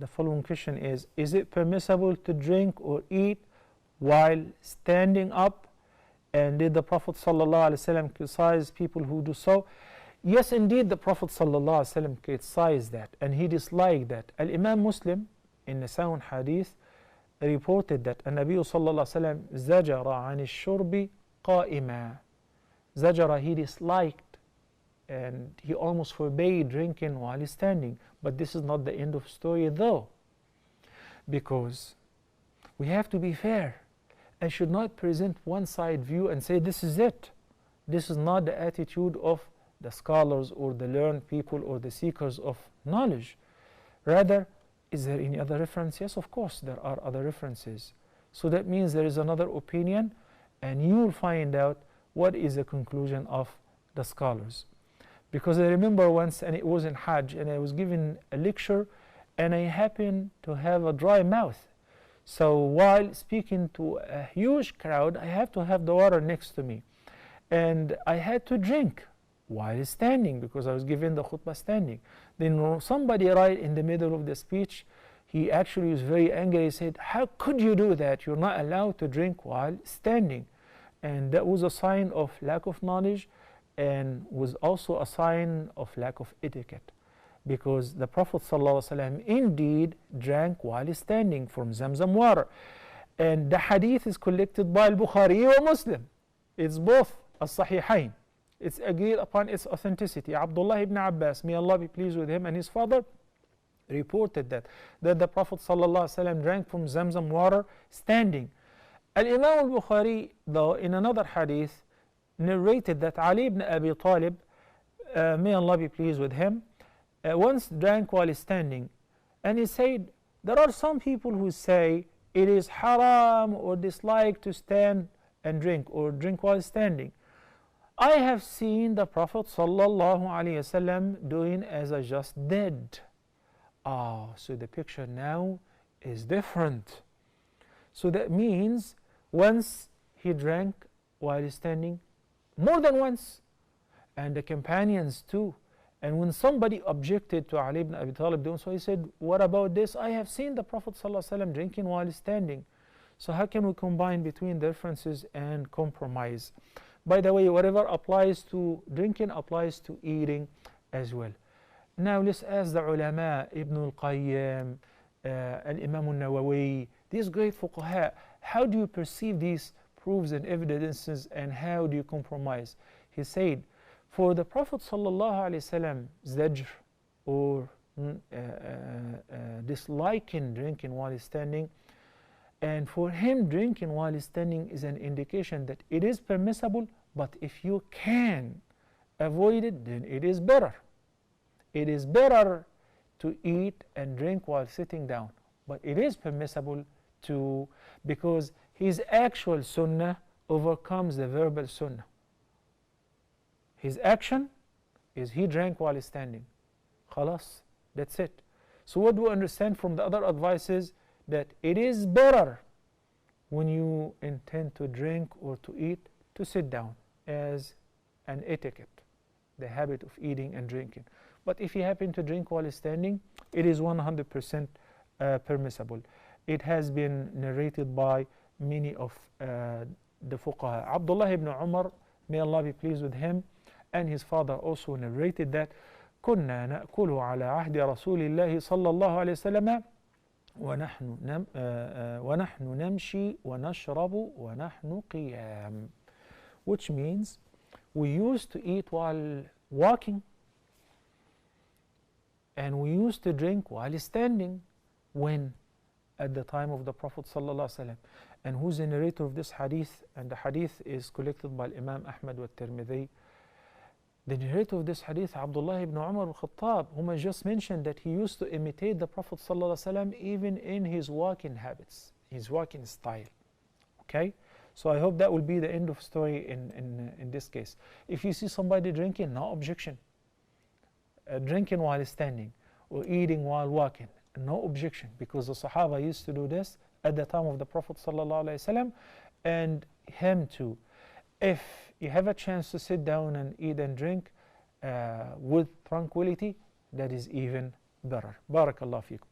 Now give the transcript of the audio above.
The following question is it permissible to drink or eat while standing up? And did the Prophet ﷺ criticize people who do so? Yes, indeed, the Prophet ﷺ criticized that, and he disliked that. Al-Imam Muslim, in the sound hadith, reported that النبي صلى الله عليه وسلم زجر عن الشرب قائما. Zajara, he disliked and he almost forbade drinking while he's standing. But this is not the end of story though, because we have to be fair and should not present one side view and say this is it. This is not the attitude of the scholars or the learned people or the seekers of knowledge. Rather, is there any other reference? Yes, of course there are other references. So that means there is another opinion, and you will find out what is the conclusion of the scholars. Because I remember once, and it was in Hajj, and I was given a lecture, and I happened to have a dry mouth. So while speaking to a huge crowd, I have to have the water next to me. And I had to drink while standing, because I was given the khutbah standing. Then somebody right in the middle of the speech, he actually was very angry. He said, how could you do that? You're not allowed to drink while standing. And that was a sign of lack of knowledge, and was also a sign of lack of etiquette, because the Prophet ﷺ indeed drank while standing from Zamzam water. And the hadith is collected by Al-Bukhari or Muslim. It's both as-Sahihain. It's agreed upon its authenticity. Abdullah ibn Abbas, may Allah be pleased with him, and his father reported that the Prophet ﷺ drank from Zamzam water standing. Al-Imam al-Bukhari, though, in another hadith, narrated that Ali ibn Abi Talib, may Allah be pleased with him, once drank while standing. And he said, there are some people who say it is haram or dislike to stand and drink, or drink while standing. I have seen the Prophet ﷺ doing as I just did. So the picture now is different. So that means once he drank while standing, more than once, and the companions too. And when somebody objected to Ali ibn Abi Talib doing so, he said, what about this? I have seen the Prophet ﷺ drinking while standing. So how can we combine between differences and compromise? By the way, whatever applies to drinking applies to eating as well. Now let's ask the ulama, Ibn al-Qayyim, Al-Imam al-Nawawi, these great fuqaha, how do you perceive these proofs and evidences, and how do you compromise? He said, for the Prophet ﷺ, zajr, or disliking drinking while standing, and for him drinking while standing is an indication that it is permissible, but if you can avoid it, then it is better. It is better to eat and drink while sitting down, but it is permissible to, because his actual sunnah overcomes the verbal sunnah. His action is he drank while standing. Khalas, that's it. So what do we understand from the other advices? That it is better when you intend to drink or to eat to sit down as an etiquette, the habit of eating and drinking. But if you happen to drink while standing, it is 100% permissible. It has been narrated by many of the fuqaha. Abdullah ibn Umar, may Allah be pleased with him, and his father also narrated that كنا نأكل على عهد رسول الله صلى الله عليه وسلم ونحن نمشي ونشرب ونحن قيام, which means we used to eat while walking, and we used to drink while standing. When? At the time of the Prophet ﷺ. And who's the narrator of this hadith? And the hadith is collected by Imam Ahmad wa Tirmidhi. The narrator of this hadith, Abdullah ibn Umar al-Khattab, whom I just mentioned, that he used to imitate the Prophet ﷺ even in his walking habits, his walking style. Okay? So I hope that will be the end of story in this case. If you see somebody drinking, no objection. Drinking while standing or eating while walking, no objection, because the Sahaba used to do this at the time of the Prophet ﷺ, and him too. If you have a chance to sit down and eat and drink with tranquility, that is even better. Barakallahu feekum.